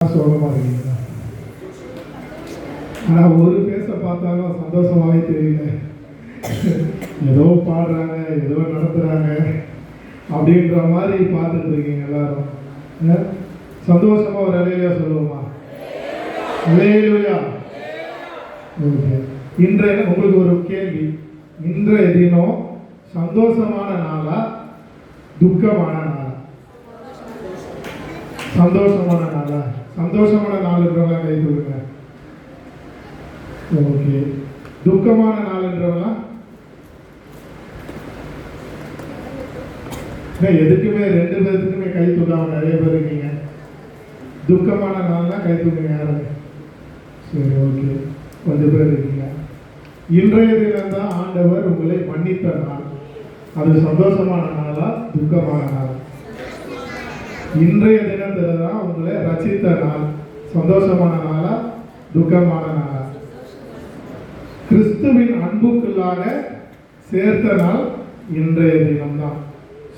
சோகமாக இருக்கீங்களா? ஆனால் ஒரு பேச பார்த்தாலும் சந்தோஷமாகவே தெரியல. ஏதோ பாடுறாங்க, ஏதோ நடத்துகிறாங்க அப்படின்ற மாதிரி பார்த்துட்டு இருக்கீங்க எல்லாரும். சந்தோஷமாக ஒரு அலையிலையா சொல்லுவோமா? அலையிலையா. ஓகே. இன்றைய உங்களுக்கு ஒரு கேள்வி. இன்றைய தினம் சந்தோஷமான நாளா துக்கமான நாளா? சந்தோஷமான நாளா? சந்தோஷமான நாள் என்றவங்க கை கொடுங்க. ஓகே. துக்கமான நாள் என்றவங்க எதுக்குமே ரெண்டு பேருக்குமே கை தூக்காம நிறைய பேர் இருக்கீங்க. துக்கமான நாள்னா கை தூக்குங்க யாருங்க? சரி, ஓகே, கொஞ்சம் பேர் இருக்கீங்க. இன்றைய தினம் தான் ஆண்டவர் உங்களை மன்னித்த நாள். அது சந்தோஷமான நாளா துக்கமான நாள்? இன்றைய தினத்தில் தான் உங்களை ரசித்த நாள். சந்தோஷமான நாளா துக்கமான நாளா? கிறிஸ்துவின் அன்புக்குள்ளாக சேர்த்த நாள் இன்றைய தினம்தான்.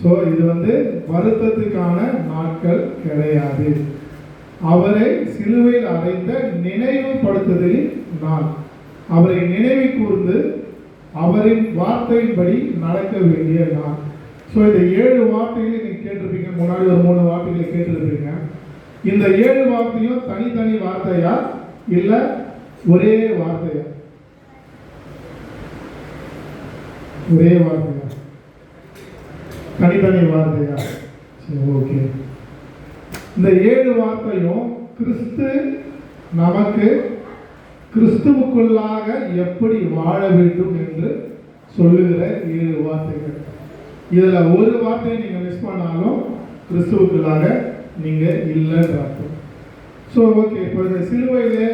ஸோ இது வருத்தத்துக்கான நாட்கள் கிடையாது. அவரை சிலுவையில் அறைந்த நினைவுபடுத்துதலின் நாள். அவரை நினைவு கூர்ந்து அவரின் வார்த்தையின்படி நடக்க வேண்டிய நாள். ஸோ இந்த 7 வார்த்தைகளை நீங்கள் கேட்டிருப்பீங்க. முன்னாடி ஒரு 3 வார்த்தைகளை கேட்டிருப்பீங்க. இந்த 7 வார்த்தையும் தனித்தனி வார்த்தையா இல்லை ஒரே வார்த்தையா? ஒரே வார்த்தையா தனித்தனி வார்த்தையா? சரி, ஓகே. இந்த 7 வார்த்தையும் கிறிஸ்து நமக்கு கிறிஸ்துவுக்குள்ளாக எப்படி வாழ வேண்டும் என்று சொல்லுகிற 7 வார்த்தைகள். இதில் ஒரு வார்த்தையை நீங்கள் மிஸ் பண்ணாலும் கிறிஸ்துவுக்குள்ளாக நீங்கள் இல்லைன்ற அர்த்தம். So okay. இப்போ இந்த சிலுவையிலே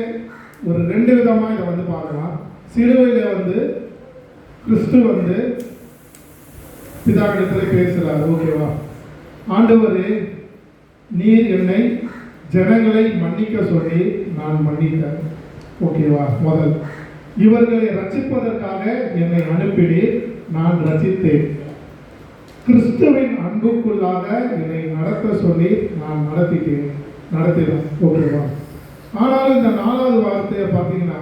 ஒரு 2 விதமாக இதை பார்க்கலாம். சிலுவையில் கிறிஸ்து பிதாவிடத்தில் பேசுகிறார். ஓகேவா? ஆண்டவரே, நீர் என்னை ஜனங்களை மன்னிக்க சொல்லி நான் மன்னித்தேன். ஓகேவா? முதல், இவர்களை ரட்சிப்பதற்காக என்னை அனுப்பினே நான் ரட்சித்தேன். கிறிஸ்துவின் அன்புக்குள்ளாக என்னை நடத்த சொல்லி நான் நடத்தினேன். ஓகேவா? ஆனாலும் இந்த 4வது வார்த்தையை பார்த்தீங்கன்னா,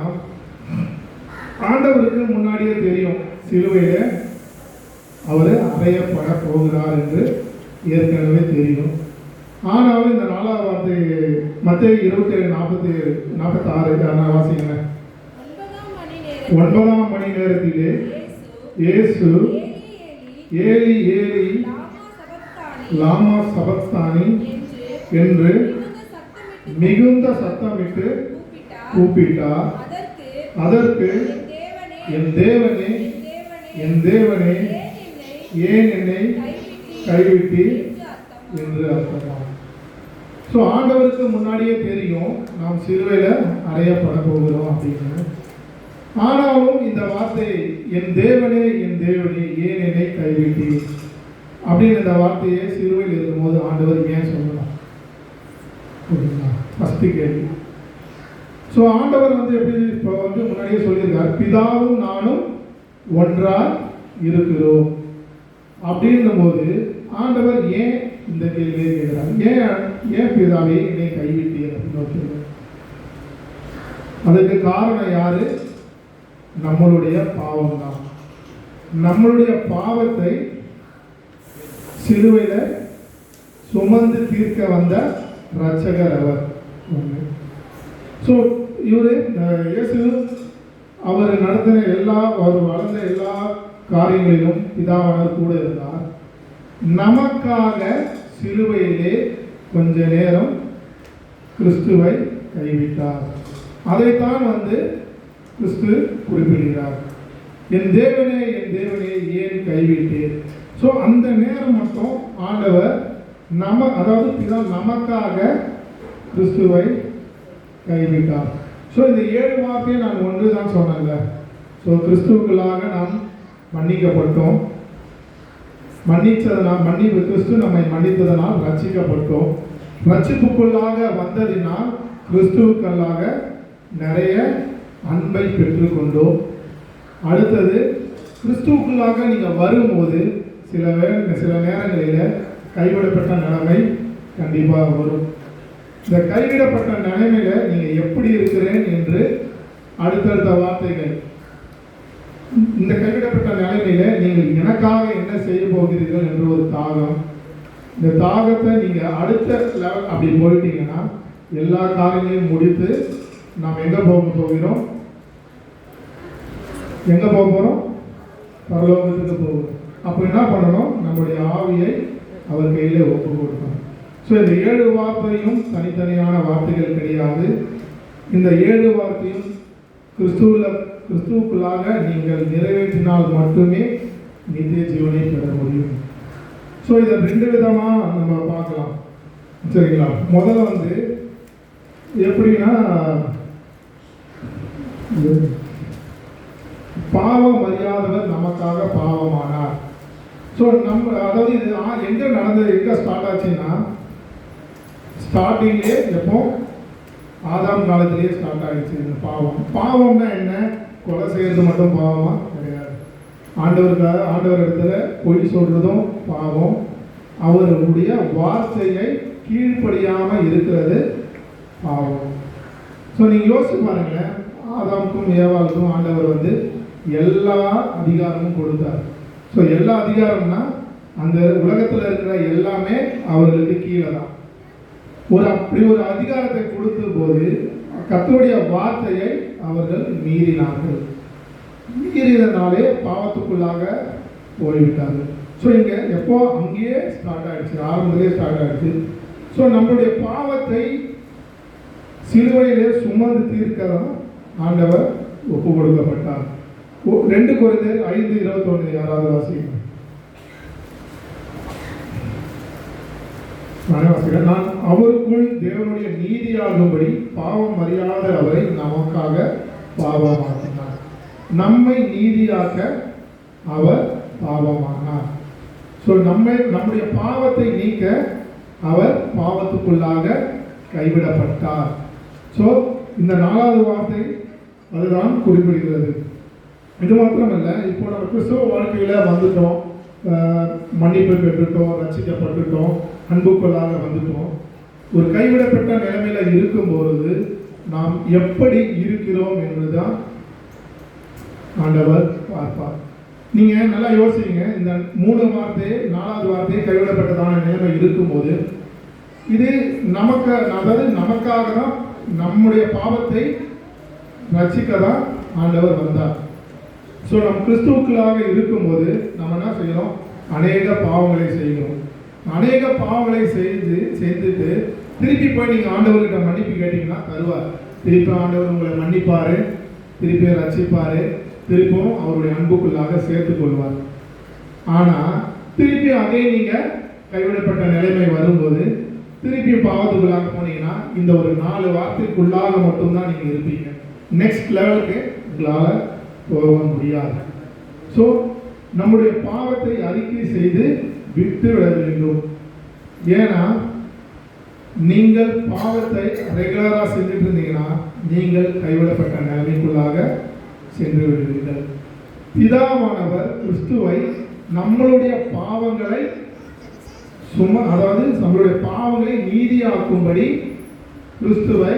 ஆண்டவருக்கு முன்னாடியே தெரியும் சிலுவையில அவர் அறையப்பட போகிறார் என்று ஏற்கனவே தெரியும். ஆனாலும் இந்த 4வது வார்த்தை மத்தேயு 27:46 வாசிங்க. 9ஆம் மணி நேரத்திலே இயேசு ஏலி ஏலி லாமா சபக்தானி என்று மிகுந்த சத்தமிட்டு கூப்பிட்டார். அதற்கு என் தேவனே, என் தேவனே, ஏன் என்னை கைவிட்டீர் என்று அர்த்தமா? ஸோ ஆண்டவருக்கு முன்னாடியே தெரியும் நாம் சிலுவையில் அறையப்பட போகிறோம் அப்படின்னு. ஆனாலும் இந்த வார்த்தை என் தேவனே, என் தேவனே, ஏன் என்னை கைவிட்டீர் அப்படின்னு இந்த வார்த்தையை சிலுவையில் இருக்கும்போது ஆண்டவர் ஏன் சொல்லலாம்? ஃபஸ்ட்டு கேள்வி. ஸோ ஆண்டவர் எப்படி இப்போ முன்னாடியே சொல்லியிருக்கார், பிதாவும் நானும் ஒன்றாக இருக்கிறோம் அப்படின்னும் போது ஆண்டவர் ஏன் இந்த கேள்வியை கேட்கிறார்? ஏன் பிதாவே என்னை கைவிட்டீர் அப்படின்னு. அதுக்கு காரணம் யாரு? நம்மளுடைய பாவம் தான். நம்மளுடைய பாவத்தை சிலுவையில் சுமந்து தீர்க்க வந்த இரட்சகர் அவர். ஸோ இயேசு அவர் நடத்தின அவர் வளர்ந்த எல்லா காரியங்களிலும் பிதாவானவர் கூட இருந்தார். நமக்காக சிலுவையிலே கொஞ்ச நேரம் கிறிஸ்துவை கைவிட்டார். அதைத்தான் கிறிஸ்து குறிப்பிடுகிறார். என் தேவனே, என் தேவனே, ஏன் கைவிட்டேன். ஸோ அந்த நேரம் மட்டும் ஆண்டவர் அதாவது பிதா நமக்காக கிறிஸ்துவை கைவிட்டார். ஸோ இந்த 7 வார்த்தையை நான் ஒன்று தான் சொன்னேன்ல. ஸோ கிறிஸ்துவுக்குள்ளாக நாம் மன்னிக்கப்பட்டோம். கிறிஸ்து நம்மை மன்னித்ததனால் ரட்சிக்கப்பட்டோம். ரட்சிப்புக்குள்ளாக வந்ததினால் கிறிஸ்துவுக்குள்ளாக நிறைய அன்பை பெற்றுக்கொண்டோம். அடுத்தது, கிறிஸ்துவுக்குள்ளாக நீங்கள் வரும்போது சில நேரங்களில் கைவிடப்பட்ட நிலைமை கண்டிப்பாக வரும். இந்த கைவிடப்பட்ட நிலைமையில நீங்க எப்படி இருக்கிறேன் என்று அடுத்தடுத்த வார்த்தைகள். இந்த கைவிடப்பட்ட நிலைமையில நீங்கள் எனக்காக என்ன செய்ய போகிறீர்கள் என்று ஒரு தாகம். இந்த தாகத்தை நீங்க அடுத்த லெவல் அப்படி போயிட்டீங்கன்னா எல்லா காரியங்களையும் முடித்து நாம் எங்க போகிறோம்? எங்க போகிறோம்? பரலோகத்துக்கு போகிறோம். அப்போ என்ன பண்ணணும்? நம்முடைய ஆவியை அவர் கையிலே ஒப்பு கொடுக்கணும். ஸோ இந்த 7 வார்த்தையும் தனித்தனியான வார்த்தைகள் கிடையாது. இந்த 7 வார்த்தையும் கிறிஸ்துவுக்குள்ளாக நீங்கள் நிறைவேற்றினால் மட்டுமே நித்திய ஜீவனை பெற முடியும். ஸோ இதை 2 விதமாக நம்ம பார்க்கலாம். சரிங்களா? முதல்ல எப்படின்னா, பாவம் அறியாதவர் நமக்காக பாவமானார். ஸோ நம்ம அதாவது இது எங்கே நடந்தது, எங்கே ஸ்டார்ட் ஆச்சுன்னா, ஸ்டார்டிங்லேயே எப்போ ஆதாம் காலத்திலேயே ஸ்டார்ட் ஆகிடுச்சு இந்த பாவம். பாவம்னா என்ன? கொலை செய்கிறது மட்டும் பாவமா? கிடையாது. ஆண்டவர் இடத்துல பொய் சொல்றதும் பாவம். அவருடைய வார்த்தையை கீழ்ப்படியாமல் இருக்கிறது பாவம். ஸோ நீங்கள் யோசிச்சு பாருங்க, ஆதாமுக்கும் ஏவாளுக்கும் ஆண்டவர் எல்லா அதிகாரமும் கொடுத்தார். ஸோ எல்லா அதிகாரம்னா அந்த உலகத்தில் இருக்கிற எல்லாமே அவர்களுக்கு கீழே தான். அப்படி ஒரு அதிகாரத்தை கொடுத்த போது கர்த்தருடைய வார்த்தையை அவர்கள் மீறினார்கள். மீறினாலே பாவத்துக்குள்ளாக போய்விட்டார்கள். ஸோ இங்கே எப்போ அங்கேயே ஸ்டார்ட் ஆகிடுச்சு, ஆரம்பத்திலே ஸ்டார்ட் ஆகிடுச்சு. ஸோ நம்மளுடைய பாவத்தை சிலுவையிலே சுமந்து தீர்க்க தான் ஆண்டவர் ஒப்பு கொடுக்கப்பட்டார். 2 கொரிந்தியர் 5:21 யாராவது வாசிங்க. நான் அவருக்குள் தேவனுடைய நீதியாகும்படி பாவம் அறியாத அவரை நமக்காக பாவமாக்கினார். நம்மை நீதியாக்க அவர் பாவமானார். ஸோ நம்முடைய பாவத்தை நீக்க அவர் பாவத்துக்குள்ளாக கைவிடப்பட்டார். ஸோ இந்த 4வது வார்த்தை அதுதான் குறிப்பிடுகிறது. இது மாத்திரமல்ல, இப்போ நம்ம கிறிஸ்துவ வாழ்க்கையில வந்துட்டோம், மன்னிப்பு பெற்றுட்டோம், ரட்சிக்கப்பட்டுட்டோம், அன்புக்குள்ளாக வந்துட்டோம். ஒரு கைவிடப்பட்ட நிலைமையில இருக்கும்போது நாம் எப்படி இருக்கிறோம் என்பதுதான் ஆண்டவர் பார்ப்பார். நீங்க நல்லா யோசிங்க. இந்த 3 வார்த்தை 4வது வார்த்தை கைவிடப்பட்டதான நிலைமை இருக்கும்போது இது நமக்காக தான், நம்முடைய பாவத்தை ரட்சிக்க தான் ஆண்டவர் வந்தார். ஸோ நம் கிறிஸ்துவுக்குள்ளாக இருக்கும்போது நம்ம என்ன செய்யணும்? அநேக பாவங்களை செய்கிறோம். அநேக பாவங்களை செய்துட்டு திருப்பி போய் நீங்கள் ஆண்டவர்கிட்ட மன்னிப்பு கேட்டீங்கன்னா தருவார். திருப்பி ஆண்டவர் உங்களை மன்னிப்பார், திருப்பி ரட்சிப்பார், திருப்பவும் அவருடைய அன்புக்குள்ளாக சேர்த்து கொள்வார். ஆனால் திருப்பி அதே நீங்கள் கைவிடப்பட்ட நிலைமை வரும்போது திருப்பி பாவத்துக்குள்ளாக போனீங்கன்னா இந்த ஒரு 4 வார்த்தைக்குள்ளாக மட்டும்தான் நீங்கள் இருப்பீங்க. நெக்ஸ்ட் லெவலுக்கு உங்களால் போக முடியாது. ஸோ நம்முடைய பாவத்தை அறிக்கை செய்து விட்டு விட வேண்டும். ஏன்னா நீங்கள் பாவத்தை ரெகுலராக செஞ்சுட்டு இருந்தீங்கன்னா நீங்கள் கைவிடப்பட்ட நிலைமைக்குள்ளாக சென்று விடுவீர்கள். பிதாவானவர் கிறிஸ்துவை நம்மளுடைய பாவங்களை நம்மளுடைய பாவங்களை நீதியாக்கும்படி கிறிஸ்துவை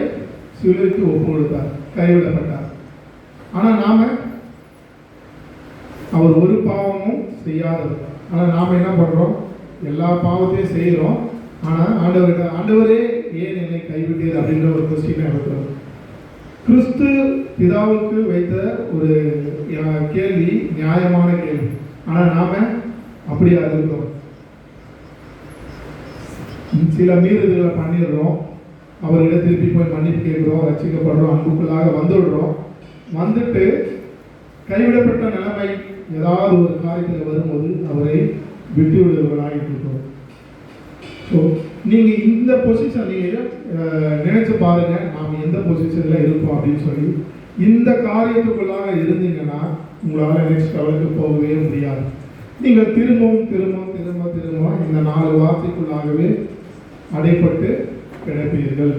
சிலுவைக்கு ஒப்பு கொடுத்தார், கைவிடப்பட்டார். ஆனால் அவர் ஒரு பாவமும் செய்யாதவர். ஆனால் நாம் என்ன பண்ணுறோம்? எல்லா பாவத்தையும் செய்கிறோம். ஆனால் ஆண்டவரே ஏன் என்னை கைவிட்டீர் அப்படின்ற ஒரு கொஸ்டினை எடுக்கிறோம். கிறிஸ்து பிதாவுக்கு வைத்த ஒரு கேள்வி நியாயமான கேள்வி. ஆனால் நாம் அப்படியா இருக்கிறோம்? சில மீறுதல்களை பண்ணிடுறோம், அவர்கிட்ட திருப்பி போய் மன்னிப்பு கேட்குறோம், ரசிக்கப்படுறோம், அன்புக்குள்ளாக வந்துடுறோம். வந்துட்டு கைவிடப்பட்ட நிலைமை ஏதாவது ஒரு காரியத்தில் வரும்போது அவரை விட்டு விடுவர்களாக இருக்கிறோம். ஸோ நீங்கள் இந்த பொசிஷன் நீங்கள் நினைச்சு பாருங்க, நாம் எந்த பொசிஷனில் இருக்கோம் அப்படின்னு சொல்லி. இந்த காரியத்துக்குள்ளாக இருந்தீங்கன்னா உங்களால் நெக்ஸ்ட் லெவலுக்கு போகவே முடியாது. நீங்கள் திரும்பவும் இந்த 4 வார்த்தைக்குள்ளாகவே அடைப்பட்டு கிடப்பீர்கள்.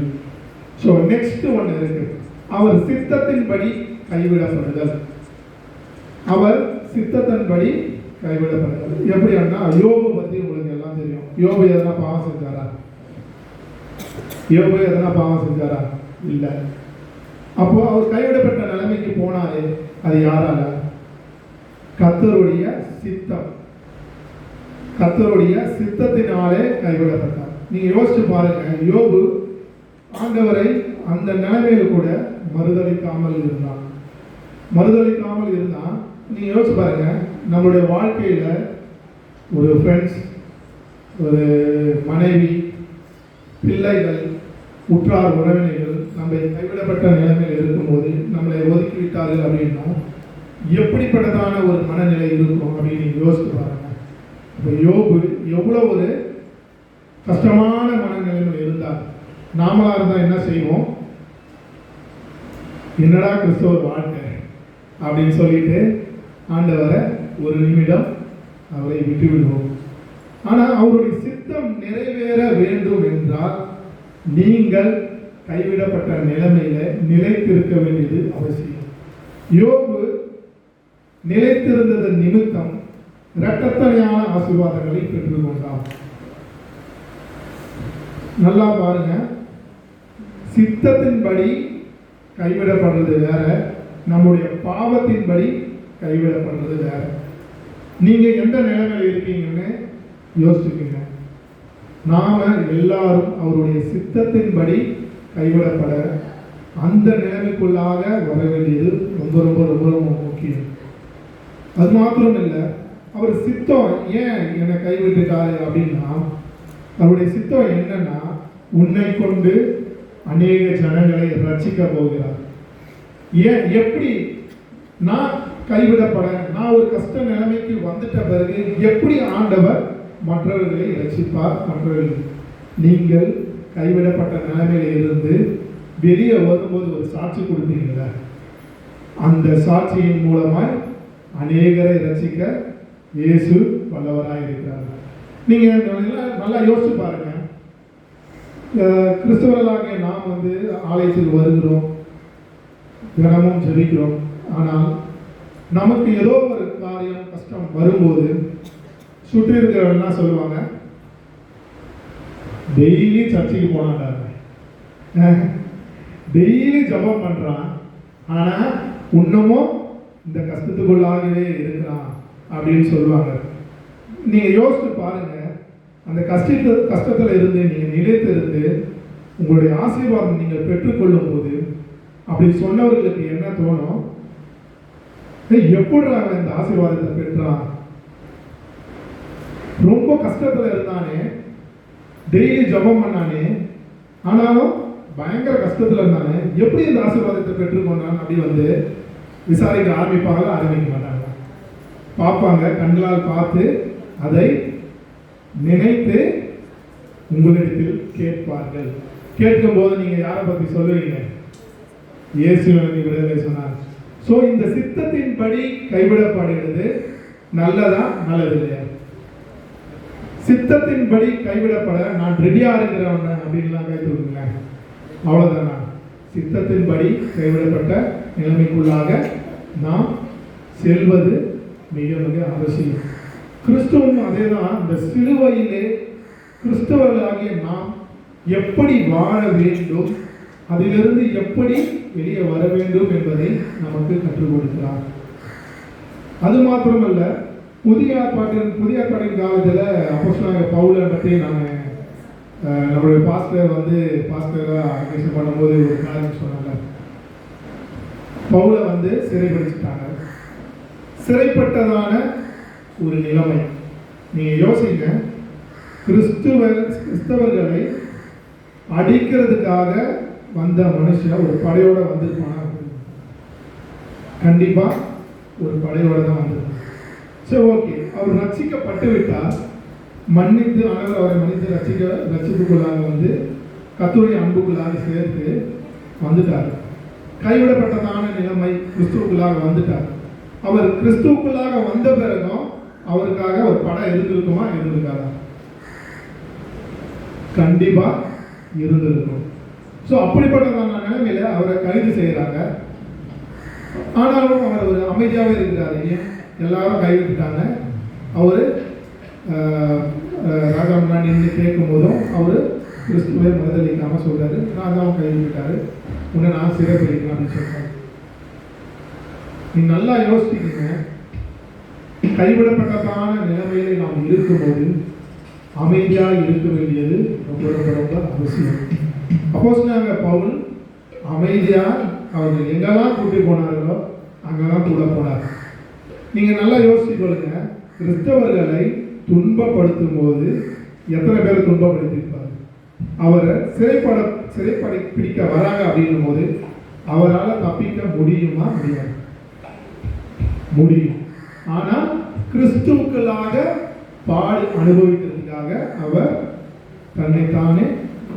ஸோ நெக்ஸ்ட் ஒன்று இருக்கு, அவர் சித்தத்தின்படி கைவிடப்படுதல். அவர் சித்தத்தின்படி கைவிடப்படுதல் எப்படின்னா, யோபு பற்றி உங்களுக்கு எல்லாம் தெரியும். யோபு எதனா பாவம் செஞ்சாரா? யோபு எதனா பாவம் செஞ்சாரா? இல்லை. அப்போ அவர் கைவிடப்பட்ட நிலைமைக்கு போனாரு. அது யாரால? கர்த்தருடைய சித்தம். கர்த்தருடைய சித்தத்தினாலே கைவிடப்பட்டார். நீங்க யோசிச்சு பாருங்க, யோபு ஆண்டவரை அந்த நிலைமையில் கூட மறுதளிக்காமல் இருந்தான். மறுதளிக்காமல் இருந்தான். நீங்க யோசிச்சு பாருங்க, நம்மளுடைய வாழ்க்கையில ஒரு ஃப்ரெண்ட்ஸ், ஒரு மனைவி, பிள்ளைகள், உற்றார் உறவினர்கள் நம்மை கைவிடப்பட்ட நிலைமையில் இருக்கும்போது நம்மளை ஒதுக்கிவிட்டார்கள் அப்படின்னா எப்படிப்பட்டதான ஒரு மனநிலை இருக்கும் அப்படின்னு நீங்க யோசிச்சு பாருங்க. இப்போ யோபு எவ்வளோ ஒரு கஷ்டமான மனநிலைமையில் இருந்தார். நாமளா இருந்தால் என்ன செய்வோம்? என்னடா கிறிஸ்தவ வாழ்க்கை அப்படின்னு சொல்லிட்டு ஆண்டவரை ஒரு நிமிடம் அவரை விட்டு விடுவோம். ஆனால் அவருடைய சித்தம் நிறைவேற வேண்டும் என்றால் நீங்கள் கைவிடப்பட்ட நிலைமையில நிலைத்திருக்க வேண்டியது அவசியம். யோபு நிலைத்திருந்ததன் நிமித்தம் இரட்டத்தனையான ஆசீர்வாதங்களை பெற்றுக்கொண்டார். நல்லா பாருங்க, சித்தத்தின்படி கைவிடப்படுறது வேற, நம்முடைய பாவத்தின்படி கைவிடப்படுறது வேற. நீங்க எந்த நிலைமையில இருக்கீங்கன்னு யோசிச்சுக்கீங்க. நாம எல்லாரும் அவருடைய சித்தத்தின்படி கைவிடப்பட அந்த நிலைமைக்குள்ளாக வர வேண்டியது ரொம்ப ரொம்ப ரொம்ப ரொம்ப முக்கியம். அது மாத்திரம் இல்லை, அவர் சித்தம் ஏன் என்னை கைவிட்டுட்டாரு அப்படின்னா, அவருடைய சித்தம் என்னன்னா, உன்னை கொண்டு அநேக ஜனங்களை ரட்சிக்க போகிறார். ஏன், எப்படி நான் கைவிடப்பட, நான் ஒரு கஷ்ட நிலைமைக்கு வந்துட்ட பிறகு எப்படி ஆண்டவர் மற்றவர்களை ரட்சிப்பார்? மற்றவர்கள், நீங்கள் கைவிடப்பட்ட நிலைமையில இருந்து வெளியே வரும்போது ஒரு சாட்சி கொடுப்பீங்கள, அந்த சாட்சியின் மூலமாய் அநேகரை ரட்சிக்க இயேசு வல்லவராய் இருக்கிறார். நீங்க நல்லா யோசிச்சு பாருங்க. கிறிஸ்தவர்களாகிய நாம் ஆலயத்தில் வருகிறோம், தினமும் ஜெபிக்கிறோம். ஆனால் நமக்கு ஏதோ ஒரு காரியம் கஷ்டம் வரும்போது சுற்றி இருக்கிறவங்க சொல்லுவாங்க, டெய்லி சர்ச்சைக்கு போனாங்க, டெய்லி ஜபம் பண்றான், ஆனா இன்னமும் இந்த கஷ்டத்துக்குள்ளாகவே இருக்கிறான் அப்படின்னு சொல்லுவாங்க. நீங்க யோசிச்சு பாருங்க, அந்த கஷ்டத்துல இருந்து நீங்க நிலைத்து இருந்து உங்களுடைய ஆசீர்வாதம் நீங்கள் பெற்றுக்கொள்ளும் போது அப்படி சொன்னவர்களுக்கு என்ன தோணும்? எப்படி அவன் இந்த ஆசீர்வாதத்தை பெற்றான்? ரொம்ப கஷ்டத்துல இருந்தானே, டெய்லி ஜபம் பண்ணானே, ஆனாலும் பயங்கர கஷ்டத்துல இருந்தானே, எப்படி இந்த ஆசீர்வாதத்தை பெற்றுக்கொண்டான் அப்படி விசாரிக்க ஆரம்பிப்பாங்க. ஆரம்பிக்க மாட்டாங்க, பார்ப்பாங்க, கண்களால் பார்த்து அதை நினைத்து உங்களிடத்தில் கேட்பார்கள். கேட்கும் போது நீங்க யாரை பத்தி சொல்லுவீங்க? இயேசு எனக்கு விடுதலை சொன்னார். சோ இந்த சித்தத்தின்படி கைவிடப்படுகிறது நல்லதா நல்லது இல்லையா? சித்தத்தின்படி கைவிடப்பட நான் ரெடியா இருக்கிறவங்க அப்படின்லாம் கை தூக்குங்க, அவ்வளவுதானா? சித்தத்தின்படி கைவிடப்பட்ட நிலைமைக்குள்ளாக நாம் செல்வது மிக மிக அவசியம். கிறிஸ்துவும் அதேதான். இந்த சிலுவையிலே கிறிஸ்தவர்களாகிய நாம் எப்படி வாழ வேண்டும், அதிலிருந்து எப்படி வெளியே வர வேண்டும் என்பதை நமக்கு கற்றுக் கொடுக்கிறார். அது மாத்திரமல்ல, புதிய ஏற்பாட்டின் காலத்தில் அப்போஸ்தலனாகிய பவுலை பற்றி நாங்கள் நம்மளுடைய பாஸ்டராக அட்மிஷன் பண்ணும்போது ஒரு காரியம் சொன்னாங்க. பவுலை சிறைப்படுத்திட்டாங்க. சிறைப்பட்டதான ஒரு நிலைமை நீங்க யோசிங்க. கிறிஸ்தவர்களை அடிக்கிறதுக்காக வந்த மனுஷன் ஒரு படையோட வந்திருப்பானா? கண்டிப்பா ஒரு படையோட தான் வந்திருப்பான். சரி, ஓகே, அவர் ரட்சிக்கப்பட்டு விட்டார், மன்னித்து ஆண்டவர் அவரை மன்னித்து ரட்சிப்புக்குள்ளாக கர்த்தருடைய அன்புக்குள்ளாக சேர்த்து வந்துட்டார். கைவிடப்பட்டதான நிலைமை கிறிஸ்துவுக்குள்ளாக வந்துட்டார். அவர் கிறிஸ்துவுக்குள்ளாக வந்த பிறகும் அவருக்காக ஒரு படம் இருந்திருக்குமா? இருந்திருக்காரா? கண்டிப்பா இருந்திருக்கும். ஸோ அப்படிப்பட்டதான நிலைமையில அவரை கைது செய்யறாங்க. ஆனாலும் அவர் ஒரு அமைதியாகவே இருக்கிறாரு. எல்லாரும் கைவிட்டுட்டாங்க. அவரு ராஜா முன்னாடி நின்று கேட்கும் போதும் அவரு கிறிஸ்துவை மறுதளிக்காமல் சொல்றாரு, நான் தான் கைவிட்டாரு, உன்னை நான் சிறைப்பிடிக்கலாம் அப்படின்னு சொல்றாரு. நீ நல்லா யோசிச்சுக்கீங்க, கைவிடப்பட்டதான நிலைமையில நாம் இருக்கும்போது அமைதியாக இருக்க வேண்டியது ரொம்ப ரொம்ப ரொம்ப அவசியம். அப்போஸ்தலனாகிய பவுல் அமைதியா அவர்கள் எங்கெல்லாம் கூட்டி போனார்களோ அங்கெல்லாம் கூட போனார். நீங்க நல்லா யோசிச்சுக்கொள்ளுங்க, கிறிஸ்தவர்களை துன்பப்படுத்தும் போது எத்தனை பேரை துன்பப்படுத்தியிருப்பார்? அவரை சிறைப்படை பிடிக்க வராங்க அப்படின்னும் போது அவரால் தப்பிக்க முடியுமா? முடியாது. முடியும். ஆனால் கிறிஸ்துவுக்களாக பாடு அனுபவிக்கிறதுக்காக அவர் தன்னைத்தானே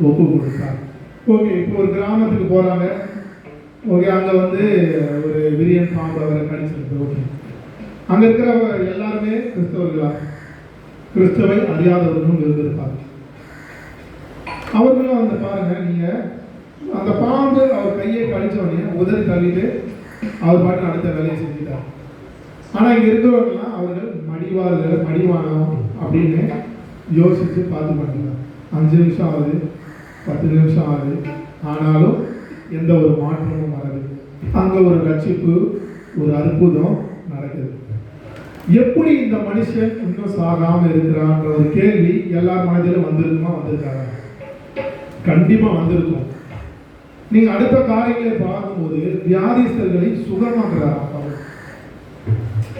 ஒப்பு கொடுத்தார். ஓகே, இப்போ ஒரு கிராமத்துக்கு போறாங்க. ஓகே, அங்க வந்து ஒரு விரியன் பாம்பு அவரை கடிச்சிருக்கு. ஓகே, அங்க இருக்கிற எல்லாருமே கிறிஸ்தவர்களா? கிறிஸ்தவை அறியாதவர்களும் இருந்திருப்பாங்க. அவர்களும் வந்து பாருங்க, நீங்க அந்த பாம்பு அவர் கையை கடிச்சவனே உதறி தள்ளிட்டு அவர் பாட்டு அடுத்த வேலையை செஞ்சுட்டார். ஆனா இங்க இருக்கிறவங்கலாம் அவர்கள் மடிவானம் அப்படின்னு யோசிச்சு பார்த்து பண்ணுறாங்க. 5 நிமிஷம் ஆகுது, 10 நிமிஷம் ஆகுது, ஆனாலும் எந்த ஒரு மாற்றமும் வராது. அங்க ஒரு ரட்சிப்பு, ஒரு அற்புதம் நடக்குது. எப்படி இந்த மனுஷன் இன்னும் சாகாம இருக்கிறான்ற ஒரு கேள்வி எல்லார் மனதிலும் வந்திருக்குமா? வந்திருக்காங்க, கண்டிப்பா வந்திருக்கும். நீங்க அடுத்த காரியங்களை பார்க்கும்போது வியாதிஸ்தர்களை சுகமாக்குறாராம்.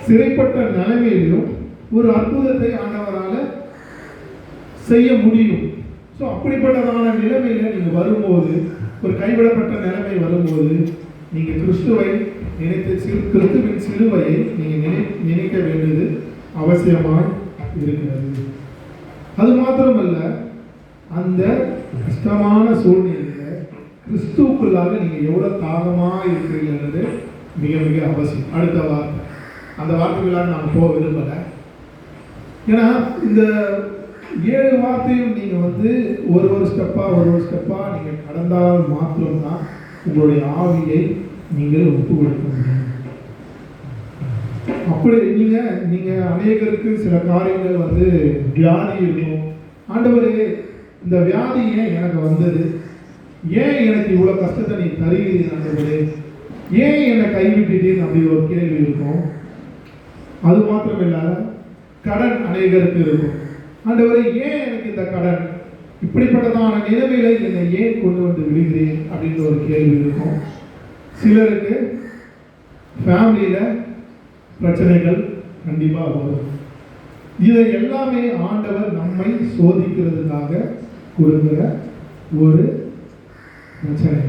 சிறைப்பட்ட நிலைமையிலும் ஒரு அற்புதத்தை ஆண்டவரால செய்ய முடியும். ஸோ அப்படிப்பட்டதான நிலைமையில நீங்க வரும்போது, ஒரு கைவிடப்பட்ட நிலைமை வரும்போது, நீங்க கிறிஸ்துவை நினைத்து கிறிஸ்துவின் சிலுவையை நீங்க நினைக்க வேண்டியது அவசியமாய் இருக்கிறது. அது மாத்திரமல்ல, அந்த கஷ்டமான சூழ்நிலையில கிறிஸ்துவுக்குள்ளாக நீங்க எவ்வளவு தாகமா இருக்கிறீங்கிறது மிக மிக அவசியம். அடுத்த வார்த்தை, அந்த வார்த்தைகளாக நான் போக விரும்பலை. ஏன்னா இந்த 7 வார்த்தையும் நீங்க வந்து ஒரு ஸ்டெப்பா நீங்க கடந்தால் மாத்திரம்தான் உங்களுடைய ஆவியை நீங்கள் ஒப்பு கொடுக்க முடியும். அப்படி நீங்க அநேகருக்கு சில காரியங்கள் வந்து வியாதி இருக்கும். ஆண்டவரே, இந்த வியாதி ஏன் எனக்கு வந்தது? ஏன் எனக்கு இவ்வளவு கஷ்டத்தை நீ தருகிறீங்க ஆண்டவரே? ஏன் என்னை கைவிட்டுட்டீங்க அப்படி ஒரு கேள்வி இருக்கும். அது மாத்திரமில்லாத கடன் அநேகருக்கு இருக்கும். ஆண்டவரே, ஏன் எனக்கு இந்த கடன்? இப்படிப்பட்டதான நிலைமையில என்னை ஏன் கொண்டு வந்து விடுகிறேன் அப்படின்ற ஒரு கேள்வி இருக்கும். சிலருக்கு ஃபேமிலியில பிரச்சனைகள் கண்டிப்பா வரும். இதை எல்லாமே ஆண்டவர் நம்மை சோதிக்கிறதுக்காக கொடுக்கிற ஒரு பிரச்சனை.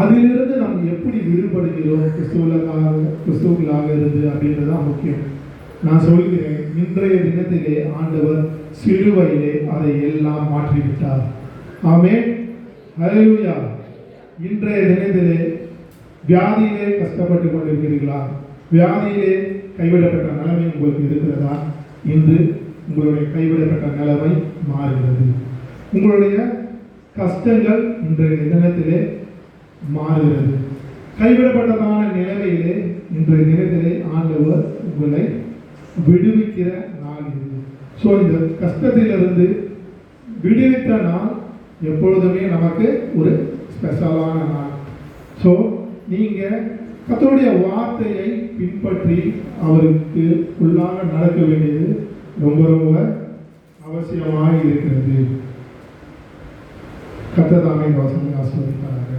அதிலிருந்து நம்ம எப்படி விடுபடுகிறோம் கிறிஸ்துவுக்குள்ளாக இருந்து அப்படின்றதான் முக்கியம். நான் சொல்கிறேன், இன்றைய தினத்திலே ஆண்டவர் சிலுவையிலே அதை எல்லாம் மாற்றிவிட்டார். ஆமென், ஹல்லேலூயா. இன்றைய தினத்திலே வியாதியிலே கஷ்டப்பட்டு கொண்டிருக்கிறீர்களா? வியாதியிலே கைவிடப்பட்ட நிலைமை உங்களுக்கு இருக்கிறதா? இன்று உங்களுடைய கைவிடப்பட்ட நிலைமை மாறுகிறது. உங்களுடைய கஷ்டங்கள் இன்றைய தினத்திலே மாறுகிறது. கைவிடப்பட்டதான நிலைமையிலே இன்றைய தினத்திலே ஆண்டவர் உங்களை விடுவிக்கிற நாள் இது. ஸோ இந்த கஷ்டத்திலிருந்து விடுவித்த நாள் எப்பொழுதுமே நமக்கு ஒரு ஸ்பெஷலான நாள். ஸோ நீங்க கர்த்தருடைய வார்த்தையை பின்பற்றி அவருக்கு உள்ளாக நடக்க வேண்டியது ரொம்ப ரொம்ப அவசியமாக இருக்கிறது. கர்த்தர் தாமே இந்த வசனத்தை ஆசீர்வதிப்பாராக.